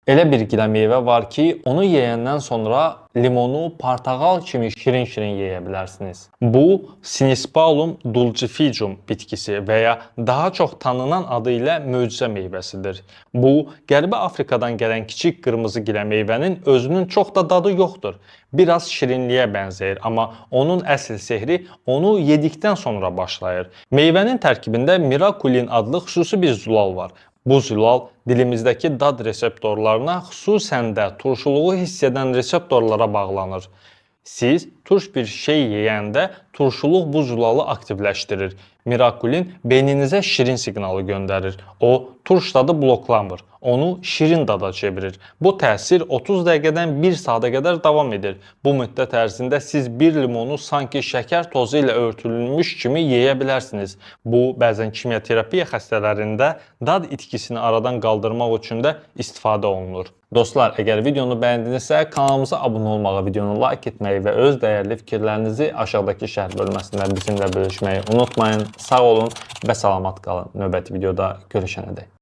Elə bir gilə meyvə var ki, onu yeyəndən sonra limonu portağal kimi şirin-şirin yeyə bilərsiniz. Bu, Sinispalum dulcificium bitkisi və ya daha çox tanınan adı ilə möcüzə meyvəsidir. Bu, Qərbi Afrikadan gələn kiçik qırmızı gilə meyvənin özünün çox da dadı yoxdur. Biraz şirinliyə bənzəyir, amma onun əsl sehri onu yedikdən sonra başlayır. Meyvənin tərkibində mirakulin adlı xüsusi bir zülal var. Bu zülal dilimizdəki dad reseptorlarına, xüsusən də turşuluğu hiss edən reseptorlara bağlanır. Siz turş bir şey yeyəndə turşuluq bu zülalı aktivləşdirir. Mirakulin beyninizə şirin siqnalı göndərir. O, turş dadı bloklamır. Onu şirin dada çevirir. Bu təsir 30 dəqiqədən 1 saata qədər davam edir. Bu müddət ərzində siz bir limonu sanki şəkər tozu ilə örtülmüş kimi yeyə bilərsiniz. Bu, bəzən kimyaterapiya xəstələrində dad itkisini aradan qaldırmaq üçün də istifadə olunur. Dostlar, əgər videonu bəyəndinizsə, kanalımıza abunə olmağı, videonu like etməyi və öz dəyərli fikirlərinizi aşağıdakı şərh bölməsində bizimlə bölüşməyi unutmayın. Sağ olun və salamat qalın. Növbəti videoda görüşənədək.